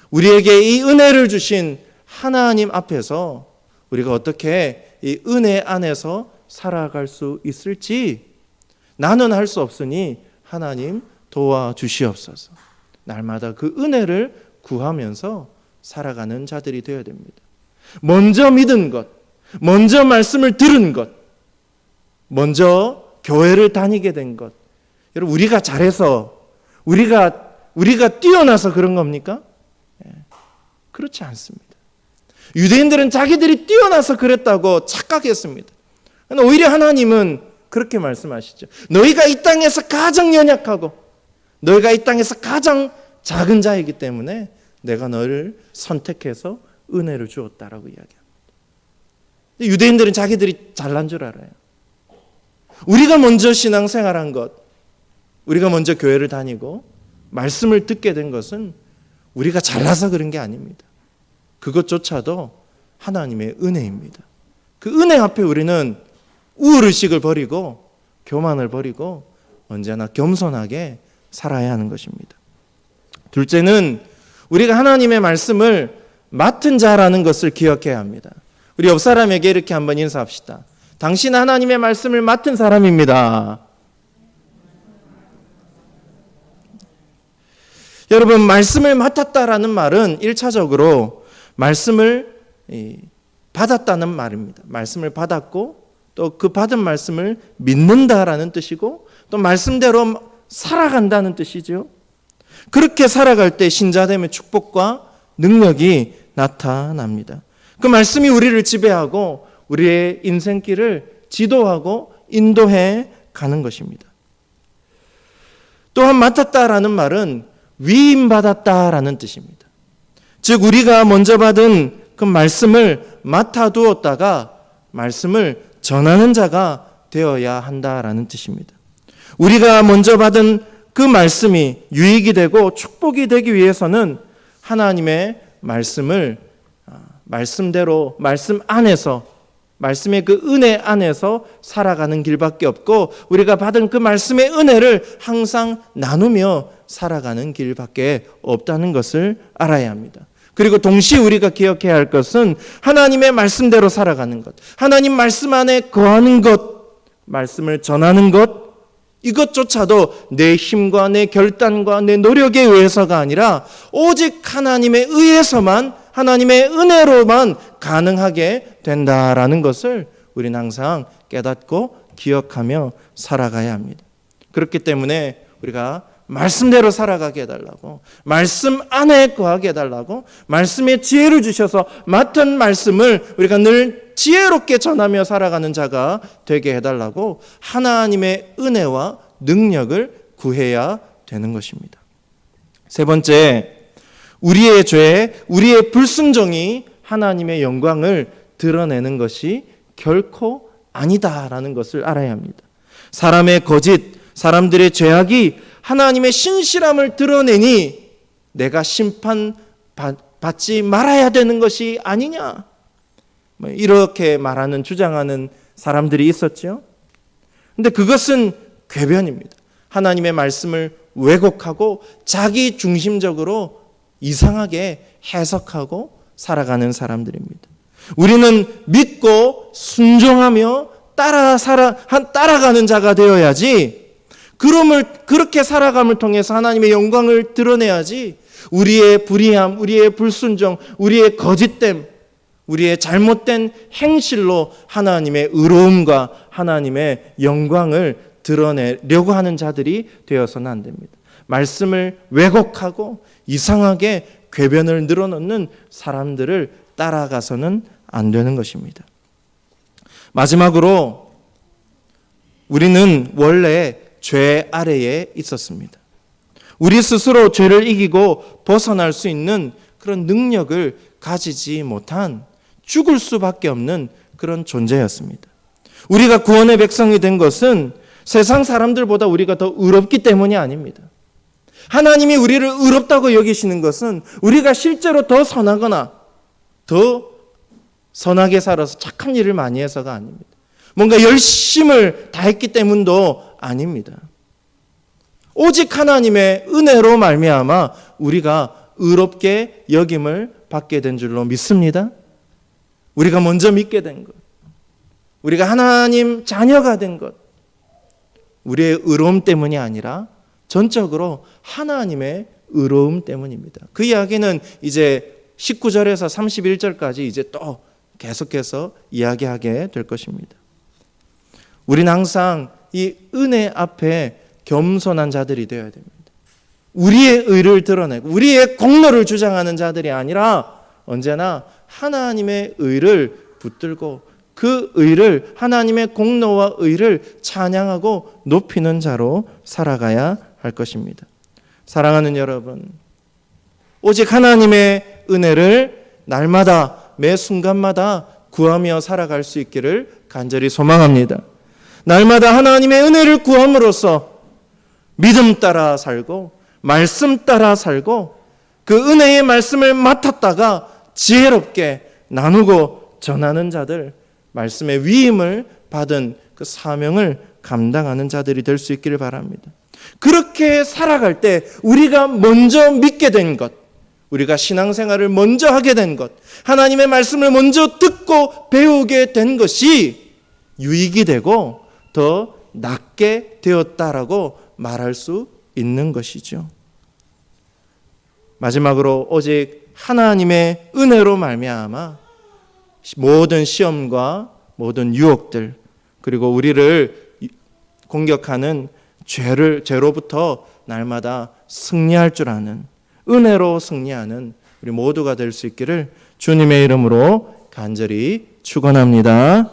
우리에게 이 은혜를 주신 하나님 앞에서 우리가 어떻게 이 은혜 안에서 살아갈 수 있을지, 나는 할 수 없으니 하나님 도와주시옵소서. 날마다 그 은혜를 구하면서 살아가는 자들이 되어야 됩니다. 먼저 믿은 것, 먼저 말씀을 들은 것, 먼저 교회를 다니게 된 것, 여러분, 우리가 잘해서, 우리가 뛰어나서 그런 겁니까? 그렇지 않습니다. 유대인들은 자기들이 뛰어나서 그랬다고 착각했습니다. 오히려 하나님은 그렇게 말씀하시죠. 너희가 이 땅에서 가장 연약하고 너희가 이 땅에서 가장 작은 자이기 때문에 내가 너를 선택해서 은혜를 주었다라고 이야기합니다. 유대인들은 자기들이 잘난 줄 알아요. 우리가 먼저 신앙생활한 것, 우리가 먼저 교회를 다니고 말씀을 듣게 된 것은 우리가 잘나서 그런 게 아닙니다. 그것조차도 하나님의 은혜입니다. 그 은혜 앞에 우리는 우월의식을 버리고 교만을 버리고 언제나 겸손하게 살아야 하는 것입니다. 둘째는 우리가 하나님의 말씀을 맡은 자라는 것을 기억해야 합니다. 우리 옆 사람에게 이렇게 한번 인사합시다. 당신 하나님의 말씀을 맡은 사람입니다. 여러분, 말씀을 맡았다라는 말은 1차적으로 말씀을 받았다는 말입니다. 말씀을 받았고 또 그 받은 말씀을 믿는다라는 뜻이고 또 말씀대로 살아간다는 뜻이죠. 그렇게 살아갈 때 신자됨의 축복과 능력이 나타납니다. 그 말씀이 우리를 지배하고 우리의 인생길을 지도하고 인도해 가는 것입니다. 또한 맡았다라는 말은 위임받았다라는 뜻입니다. 즉 우리가 먼저 받은 그 말씀을 맡아두었다가 말씀을 전하는 자가 되어야 한다라는 뜻입니다. 우리가 먼저 받은 그 말씀이 유익이 되고 축복이 되기 위해서는 하나님의 말씀을 말씀대로 말씀 안에서 말씀의 그 은혜 안에서 살아가는 길밖에 없고 우리가 받은 그 말씀의 은혜를 항상 나누며 살아가는 길밖에 없다는 것을 알아야 합니다. 그리고 동시에 우리가 기억해야 할 것은 하나님의 말씀대로 살아가는 것, 하나님 말씀 안에 거하는 것, 말씀을 전하는 것, 이것조차도 내 힘과 내 결단과 내 노력에 의해서가 아니라 오직 하나님의 의해서만, 하나님의 은혜로만 가능하게 된다라는 것을 우리는 항상 깨닫고 기억하며 살아가야 합니다. 그렇기 때문에 우리가 말씀대로 살아가게 해달라고, 말씀 안에 거하게 해달라고, 말씀의 지혜를 주셔서 맡은 말씀을 우리가 늘 지혜롭게 전하며 살아가는 자가 되게 해달라고 하나님의 은혜와 능력을 구해야 되는 것입니다. 세 번째, 우리의 죄, 우리의 불순종이 하나님의 영광을 드러내는 것이 결코 아니다라는 것을 알아야 합니다. 사람의 거짓, 사람들의 죄악이 하나님의 신실함을 드러내니 내가 심판받지 말아야 되는 것이 아니냐, 이렇게 말하는, 주장하는 사람들이 있었죠. 근데 그것은 궤변입니다. 하나님의 말씀을 왜곡하고 자기 중심적으로 이상하게 해석하고 살아가는 사람들입니다. 우리는 믿고 순종하며 따라가는 자가 되어야지, 그렇게 살아감을 통해서 하나님의 영광을 드러내야지, 우리의 불의함, 우리의 불순종, 우리의 거짓됨, 우리의 잘못된 행실로 하나님의 의로움과 하나님의 영광을 드러내려고 하는 자들이 되어서는 안 됩니다. 말씀을 왜곡하고 이상하게 궤변을 늘어놓는 사람들을 따라가서는 안 되는 것입니다. 마지막으로 우리는 원래 죄 아래에 있었습니다. 우리 스스로 죄를 이기고 벗어날 수 있는 그런 능력을 가지지 못한, 죽을 수밖에 없는 그런 존재였습니다. 우리가 구원의 백성이 된 것은 세상 사람들보다 우리가 더 의롭기 때문이 아닙니다. 하나님이 우리를 의롭다고 여기시는 것은 우리가 실제로 더 선하거나 더 선하게 살아서 착한 일을 많이 해서가 아닙니다. 뭔가 열심을 다했기 때문도 아닙니다. 오직 하나님의 은혜로 말미암아 우리가 의롭게 여김을 받게 된 줄로 믿습니다. 우리가 먼저 믿게 된 것, 우리가 하나님 자녀가 된 것, 우리의 의로움 때문이 아니라 전적으로 하나님의 의로움 때문입니다. 그 이야기는 이제 19절에서 31절까지 이제 또 계속해서 이야기하게 될 것입니다. 우리는 항상 이 은혜 앞에 겸손한 자들이 되어야 됩니다. 우리의 의를 드러내고 우리의 공로를 주장하는 자들이 아니라 언제나 하나님의 의를 붙들고 그 의를, 하나님의 공로와 의를 찬양하고 높이는 자로 살아가야 할 것입니다. 사랑하는 여러분, 오직 하나님의 은혜를 날마다 매 순간마다 구하며 살아갈 수 있기를 간절히 소망합니다. 날마다 하나님의 은혜를 구함으로써 믿음 따라 살고 말씀 따라 살고 그 은혜의 말씀을 맡았다가 지혜롭게 나누고 전하는 자들, 말씀의 위임을 받은 그 사명을 감당하는 자들이 될 수 있기를 바랍니다. 그렇게 살아갈 때 우리가 먼저 믿게 된 것, 우리가 신앙생활을 먼저 하게 된 것, 하나님의 말씀을 먼저 듣고 배우게 된 것이 유익이 되고 더 낫게 되었다라고 말할 수 있는 것이죠. 마지막으로 오직 하나님의 은혜로 말미암아 모든 시험과 모든 유혹들, 그리고 우리를 공격하는 죄로부터 날마다 승리할 줄 아는, 은혜로 승리하는 우리 모두가 될 수 있기를 주님의 이름으로 간절히 축원합니다.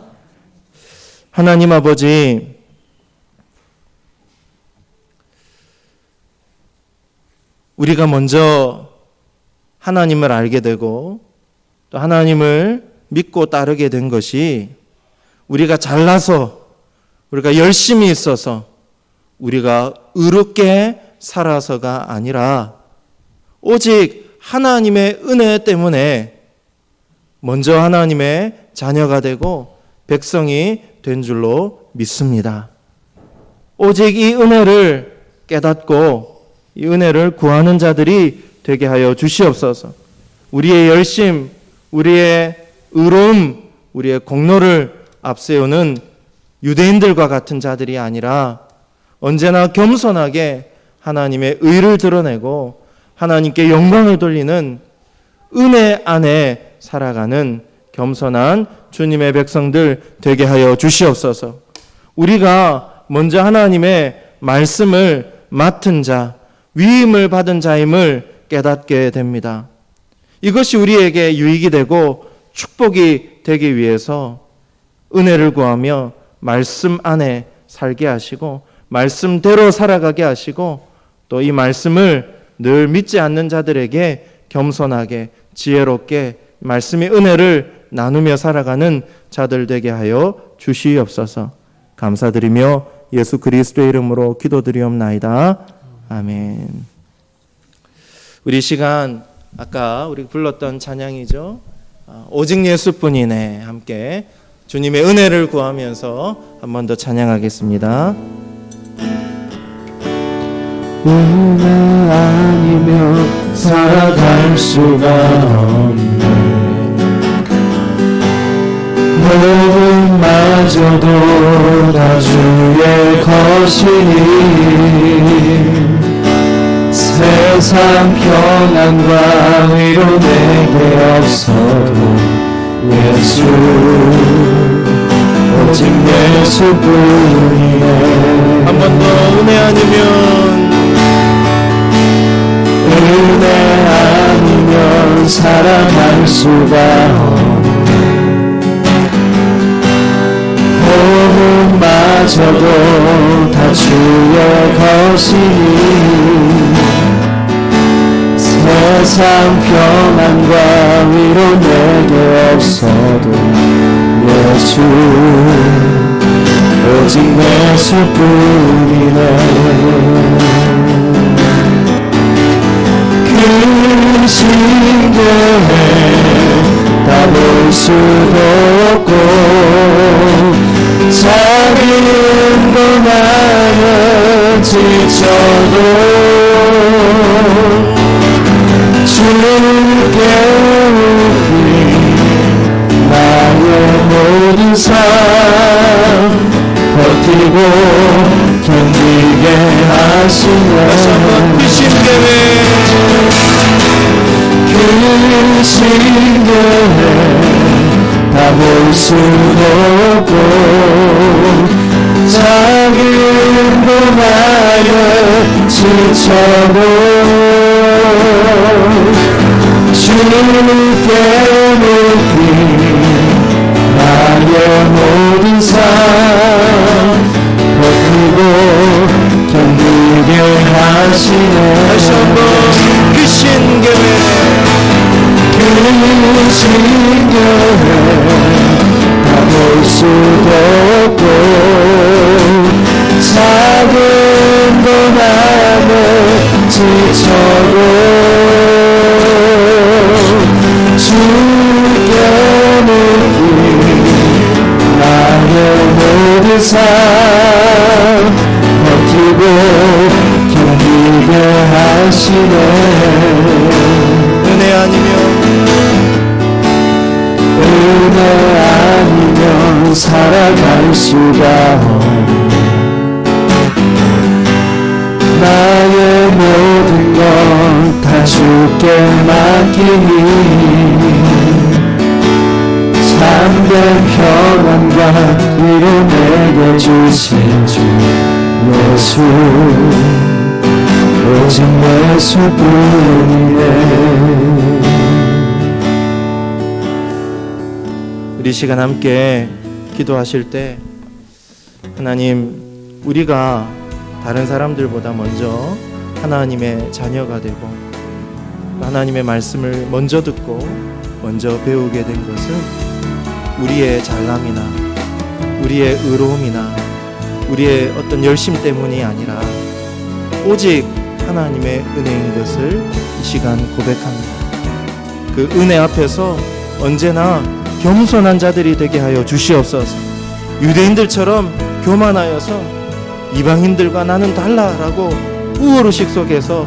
하나님 아버지, 우리가 먼저 하나님을 알게 되고 또 하나님을 믿고 따르게 된 것이 우리가 잘나서, 우리가 열심히 있어서, 우리가 의롭게 살아서가 아니라 오직 하나님의 은혜 때문에 먼저 하나님의 자녀가 되고 백성이 된 줄로 믿습니다. 오직 이 은혜를 깨닫고 이 은혜를 구하는 자들이 되게 하여 주시옵소서. 우리의 열심, 우리의 의로움, 우리의 공로를 앞세우는 유대인들과 같은 자들이 아니라 언제나 겸손하게 하나님의 의를 드러내고 하나님께 영광을 돌리는 은혜 안에 살아가는 겸손한 주님의 백성들 되게 하여 주시옵소서. 우리가 먼저 하나님의 말씀을 맡은 자, 위임을 받은 자임을 깨닫게 됩니다. 이것이 우리에게 유익이 되고 축복이 되기 위해서 은혜를 구하며 말씀 안에 살게 하시고 말씀대로 살아가게 하시고 또 이 말씀을 늘 믿지 않는 자들에게 겸손하게 지혜롭게 말씀의 은혜를 나누며 살아가는 자들 되게 하여 주시옵소서. 감사드리며 예수 그리스도의 이름으로 기도드리옵나이다. 아멘. 우리 시간 아까 우리 불렀던 찬양이죠. 오직 예수뿐이네. 함께 주님의 은혜를 구하면서 한 번 더 찬양하겠습니다. 은혜 아니면 살아갈 수가 없네. 모든마저도 다 주의 것이니 세상 평안과 위로 내게 없어도 예수, 오직 예수뿐이네. 한 번 더 은혜 아니면 은혜 아니면 살아갈 수가 없네. 호흡마저도 다 주의 것이니 세상 평안과 위로 내게 없어도 예수, 오직 예수뿐이네. 그 신경에 다 볼 수도 없고 작은 것만은 지쳐도 주께 우리 나의 모든 삶 버티고 견디게 하시네. 다시 한번 그 신경에 그 신경에 다 볼 수도 없고 작은 것만은 지쳐도 주께 묻기 나의 모든 삶 버티고 견디게 하시네. 다시 한번 그 신경에 그 신경에 다 볼 수도 없고 작은 것만은 지쳐도 주께 묻기 나의 모든 삶 버티고 견디게 하시네. 은혜 아니면 은혜 아니면 살아갈 수가 없네. 나의 모든 것 다 나 주께 맡기니 참된 평안과 위로 내게 주신 주 예수 오직 예수뿐이네. 우리 시간 함께 기도하실 때 하나님, 우리가 다른 사람들보다 먼저 하나님의 자녀가 되고 하나님의 말씀을 먼저 듣고 먼저 배우게 된 것은 우리의 잘남이나 우리의 의로움이나 우리의 어떤 열심 때문이 아니라 오직 하나님의 은혜인 것을 이 시간 고백합니다. 그 은혜 앞에서 언제나 겸손한 자들이 되게 하여 주시옵소서. 유대인들처럼 교만하여서 이방인들과 나는 달라라고 우월의식 속에서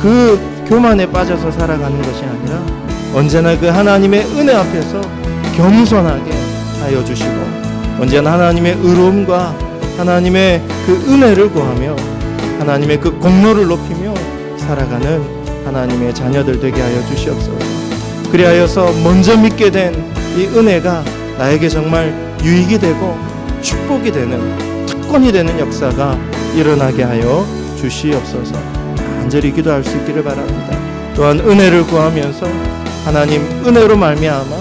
그 교만에 빠져서 살아가는 것이 아니라 언제나 그 하나님의 은혜 앞에서 겸손하게 하여 주시고 언제나 하나님의 의로움과 하나님의 그 은혜를 구하며 하나님의 그 공로를 높이며 살아가는 하나님의 자녀들 되게 하여 주시옵소서. 그리하여서 먼저 믿게 된 이 은혜가 나에게 정말 유익이 되고 축복이 되는, 특권이 되는 역사가 일어나게 하여 주시옵소서. 간절히 기도할 수 있기를 바랍니다. 또한 은혜를 구하면서 하나님 은혜로 말미암아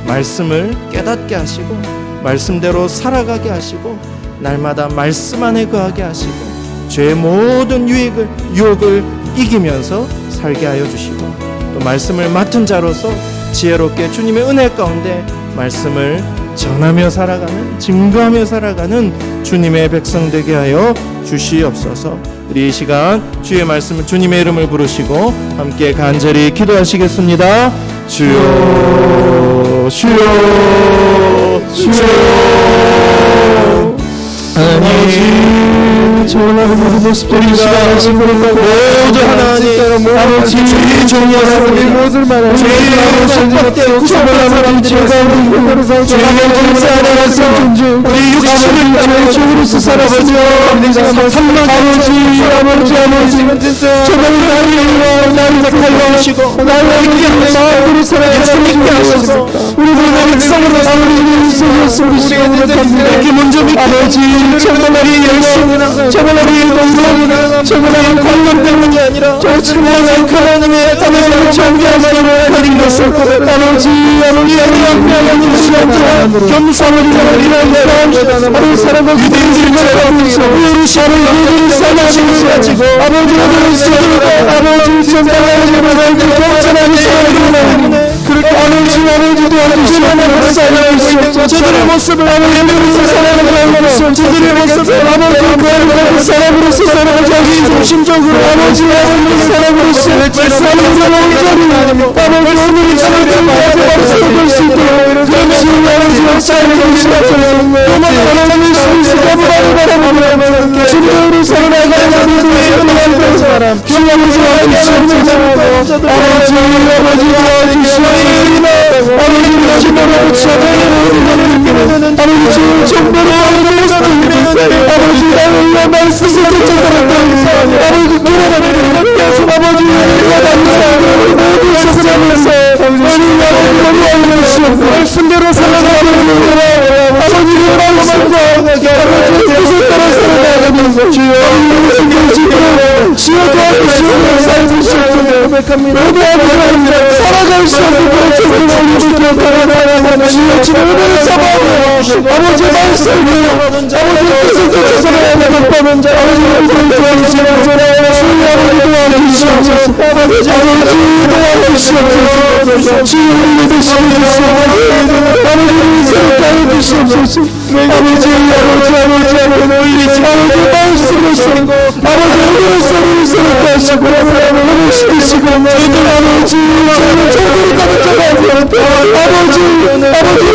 말씀을 깨닫게 하시고 말씀대로 살아가게 하시고 날마다 말씀 안에 거하게 하시고 죄의 모든 유혹을 이기면서 살게 하여 주시고 또 말씀을 맡은 자로서 지혜롭게 주님의 은혜 가운데 말씀을 전하며 살아가는, 증거하며 살아가는 주님의 백성 되게 하여 주시옵소서. 우리 이 시간 주의 말씀을, 주님의 이름을 부르시고 함께 간절히 기도하시겠습니다. 주여, 주여, 주여. 하나님, 정말 모든 모습들이 모두 하나님 아버지 주의 종이하사 우리 모습을 말하는 주의 속박되고 구속받은 사람들이 주의 감사하는 존중 우리 육신을 주의 종으로서 살아보죠. 아버지 정말 나를 살려주시고 나를 믿게 마음으로 살아주시고 하셔서 우리 모든 백성으로 우리가 이렇게 먼저 믿게 아버지 정말 우리 열심이나 정말 우리 공부나 정말 우리 공감 때문이 아니라 정말 그 하나님의 하나님을 정비하시는 가린 것을 아버지 하나님 시간과 겸손을 이루는 우리 사람과 그들을 하면서 우리 사람을 살아주시고 아버지를 쓰고 아버지 정말 하나님을 겸손하게 살아주는 그렇게 아버지 도와주시는 살아주시옵소서. 저들의 모습을 아버지로서 살아가고 저들의 모습을 아버지 사람으로서 살아가고 중심적으로 아버지 사람으로서 아버지 오늘 살아갈 수 있도록 그러면서 아버지와 살아가고 싶어서 하나님의 수고가 바라보며 주님으로 살아가는 사람 주님으로 살아가는 아버지 아버지를 주님으로 찾아내는 아버지 정말로 아버지 나를 말씀을 쫓아가는 아버지 돌아가는 아버지 세상에서 말씀대로 살아가는 아버지의 말씀과 아버지의 뜻을 따라 살아가는 주여 주여 도와주시옵소서. 살아주시옵소서. 고백합니다. 살아갈 수 없는 정말 기억하는 주여 주님을 잡아주시고 아버지 말씀을 아버지 뜻을 쫓아 살아가는 법은 자 아버지를 도와주시옵소서. 주여 도와주시옵소서. 아버지 도와주시옵소서. 주여 믿으시옵소서. 아버지 생각해 주시옵소서. 아버지 말씀을 쓰고 아버지 말씀을 쓰고 아버지 시키시고 저희들 아버지 저희들 가득하고 아버지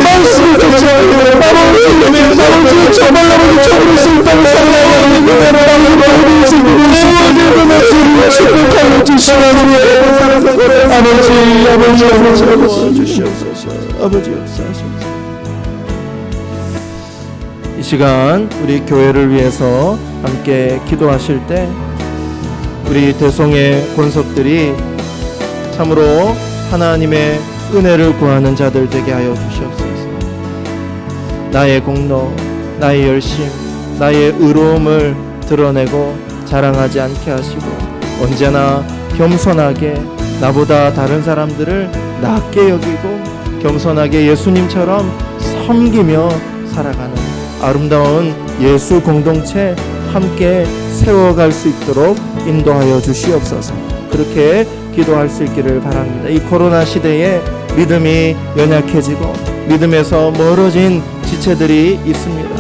말씀을 듣죠. 아버지 정말 아버지 저를 승당을 살아가는 우리 생기는 말씀을 축복하여 주시옵소서. 아버지 주시옵소서. 아버지 역사하시옵소서. 이 시간 우리 교회를 위해서 함께 기도하실 때 우리 대송의 권속들이 참으로 하나님의 은혜를 구하는 자들 되게 하여 주시옵소서. 나의 공로, 나의 열심, 나의 의로움을 드러내고 자랑하지 않게 하시고 언제나 겸손하게 나보다 다른 사람들을 낮게 여기고 겸손하게 예수님처럼 섬기며 살아가는 아름다운 예수 공동체 함께 세워갈 수 있도록 인도하여 주시옵소서. 그렇게 기도할 수 있기를 바랍니다. 이 코로나 시대에 믿음이 연약해지고 믿음에서 멀어진 지체들이 있습니다.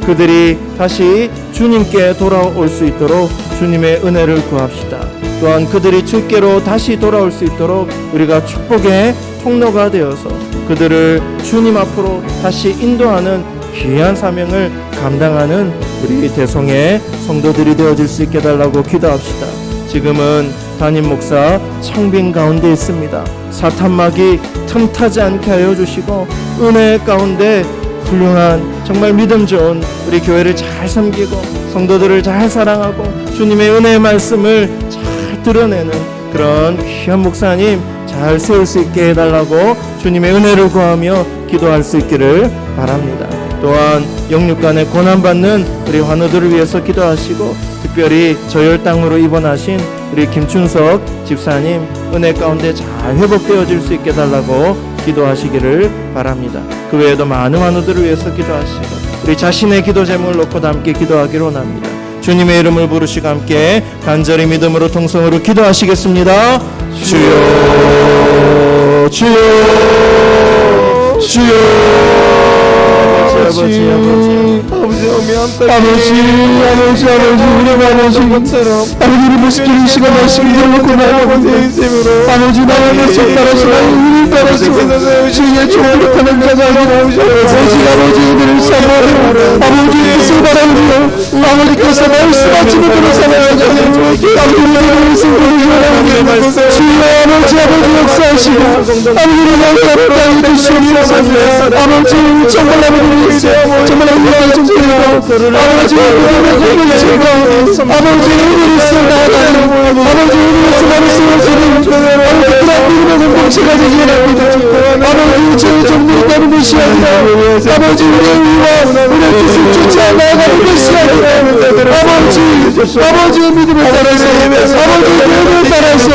그들이 다시 주님께 돌아올 수 있도록 주님의 은혜를 구합시다. 또한 그들이 주께로 다시 돌아올 수 있도록 우리가 축복의 통로가 되어서 그들을 주님 앞으로 다시 인도하는 귀한 사명을 감당하는 우리 대성의 성도들이 되어질 수 있게 달라고 기도합시다. 지금은 담임 목사 청빙 가운데 있습니다. 사탄막이 틈타지 않게 하여 주시고 은혜 가운데 훌륭한 정말 믿음 좋은 우리 교회를 잘 섬기고 성도들을 잘 사랑하고 주님의 은혜의 말씀을 잘 드러내는 그런 귀한 목사님 잘 세울 수 있게 해달라고 주님의 은혜를 구하며 기도할 수 있기를 바랍니다. 또한 영육간에 고난받는 우리 환우들을 위해서 기도하시고 특별히 저혈당으로 입원하신 우리 김춘석 집사님 은혜 가운데 잘 회복되어질 수 있게 달라고 기도하시기를 바랍니다. 그 외에도 많은 환우들을 위해서 기도하시고 우리 자신의 기도 제목을 놓고 함께 기도하기를 원합니다. 주님의 이름을 부르시고 함께 간절히 믿음으로 통성으로 기도하시겠습니다. 주여 주여 주여 아버지 우리 모습 들이 시간 말씀을 놓고 아버지 나의 모습 따라서 나의 의를 따라서 주의 종으로 타는 자가 아니라 아버지 이들을 사모하고 아버지 뜻을 바라보며 아버지께서 말씀하시는 대로 살아가자 아버지를 승부를 주여 아버지 역사하시고 아버지를 영광을 땅에 주시옵소서. 아버지 정말 아버지 정말 영광을 좀 드리고 아버지 아버지 우리로서 나아가는 아버지 우리로서 말씀을 드리는 그런 믿음의 공동체가 되기를 합니다. 아버지 저희 정리를 따르는 것이 아니라 아버지 우리의 의와 우리의 뜻을 쫓아 나아가는 것이 아니라 아버지의 믿음을 따라서 아버지의 믿음을 따라서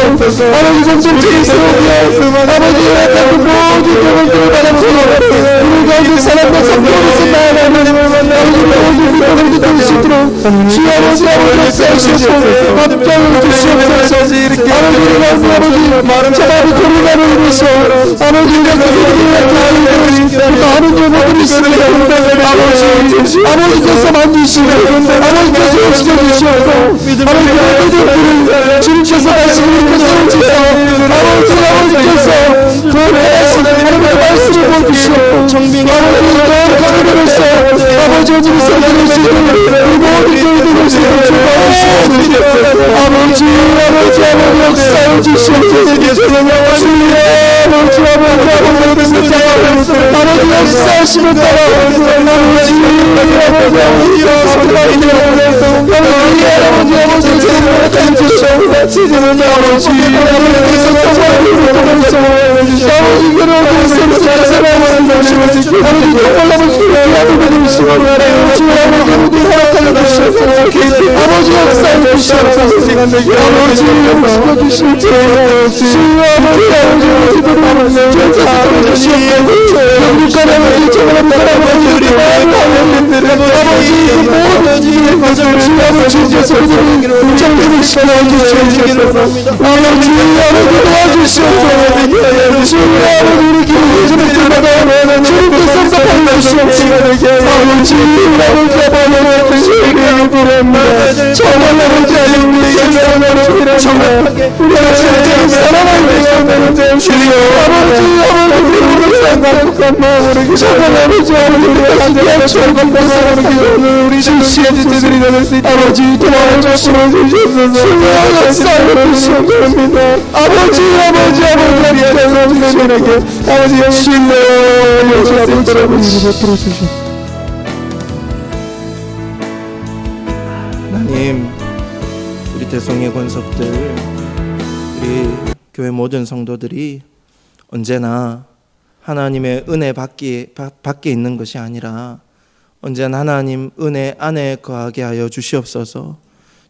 아버지 공동체의 세우며 아버지의 같은 모든 영혼들을 바라보고 우리 가운데 사람과 성도로서 나아가는 아버지 될 수 있도록 주여 아버지 역사하시옵소서. 합장을 주시옵소서. 아버지 자바리 코로나로 인해서 아버지 우리가 많은 영혼들이 있습니다. 아버지께서 만지시고 아버지께서 역시해주시옵고 아버지께서 주님께서 말씀을 세우시고 아버지께서 그 말씀을 보여주시옵고 아버지께서 아버지 오늘 성도를 주시고 모든 교회들을 아버지 역사해 주시옵소서. 아버지 역사하시면 따라 아버지 역사해 우리 주시의 뜻들이 나눌 수 있도록 아버지 도와주시면 주시옵소서. 아버지 아버지 신뢰 주시옵소서. 하나님 우리 대성의 권석들 우리 교회 모든 성도들이 언제나 하나님의 은혜 밖에 있는 것이 아니라 언제나 하나님 은혜 안에 거하게 하여 주시옵소서.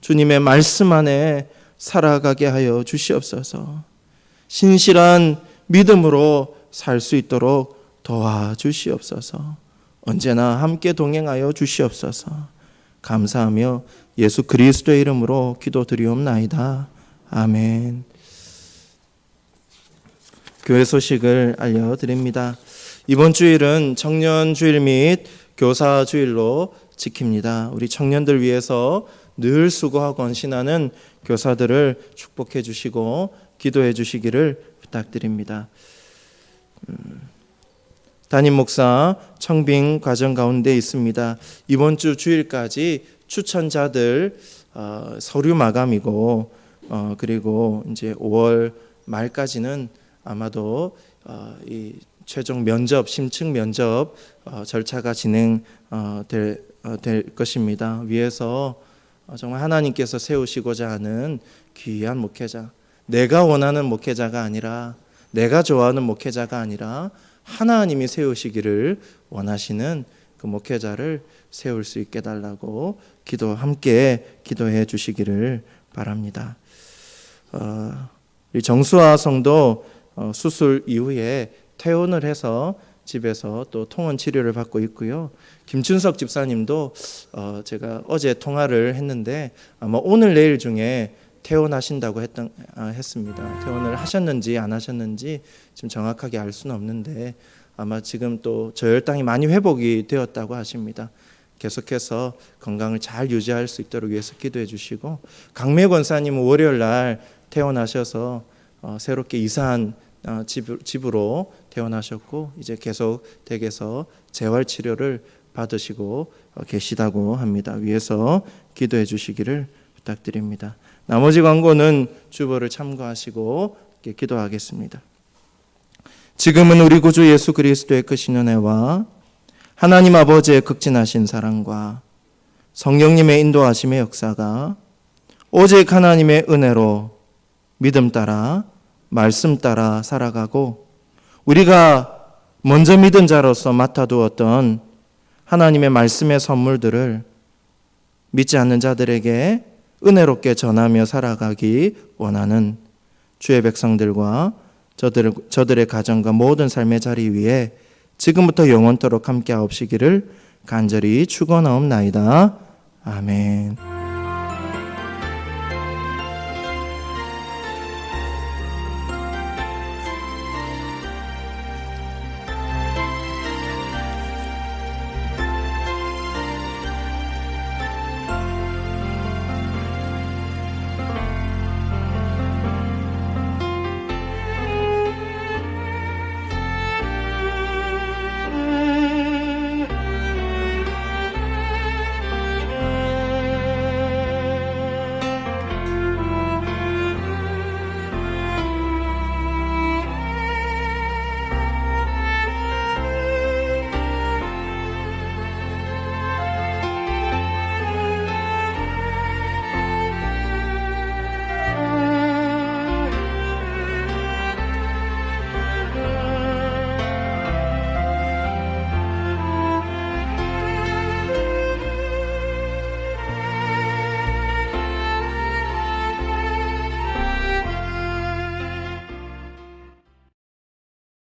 주님의 말씀 안에 살아가게 하여 주시옵소서. 신실한 믿음으로 살 수 있도록 도와주시옵소서. 언제나 함께 동행하여 주시옵소서. 감사하며 예수 그리스도의 이름으로 기도드리옵나이다. 아멘. 교회 소식을 알려드립니다. 이번 주일은 청년 주일 및 교사 주일로 지킵니다. 우리 청년들 위해서 늘 수고하고 헌신하는 교사들을 축복해 주시고 기도해 주시기를 부탁드립니다. 담임 목사 청빙 과정 가운데 있습니다. 이번 주 주일까지 추천자들 서류 마감이고 그리고 이제 5월 말까지는 아마도 이 최종 면접, 심층 면접 절차가 진행될 것입니다. 위에서 정말 하나님께서 세우시고자 하는 귀한 목회자, 내가 원하는 목회자가 아니라, 내가 좋아하는 목회자가 아니라 하나님이 세우시기를 원하시는 그 목회자를 세울 수 있게 달라고 함께 기도해 주시기를 바랍니다. 정수아 성도 수술 이후에 퇴원을 해서 집에서 또 통원 치료를 받고 있고요. 김춘석 집사님도 제가 어제 통화를 했는데 아마 오늘 내일 중에 퇴원하신다고 했습니다. 퇴원을 하셨는지 안 하셨는지 지금 정확하게 알 수는 없는데 아마 지금 또 저혈당이 많이 회복이 되었다고 하십니다. 계속해서 건강을 잘 유지할 수 있도록 위해서 기도해 주시고, 강매 권사님은 월요일 날 퇴원하셔서 새롭게 이사한 집으로 퇴원하셨고 이제 계속 댁에서 재활 치료를 받으시고 계시다고 합니다. 위에서 기도해 주시기를 부탁드립니다. 나머지 광고는 주보를 참고하시고 기도하겠습니다. 지금은 우리 구주 예수 그리스도의 크신 은혜와 하나님 아버지의 극진하신 사랑과 성령님의 인도하심의 역사가 오직 하나님의 은혜로 믿음 따라 말씀 따라 살아가고 우리가 먼저 믿은 자로서 맡아두었던 하나님의 말씀의 선물들을 믿지 않는 자들에게 은혜롭게 전하며 살아가기 원하는 주의 백성들과 저들의 가정과 모든 삶의 자리 위에 지금부터 영원토록 함께 하옵시기를 간절히 축원하옵나이다. 아멘.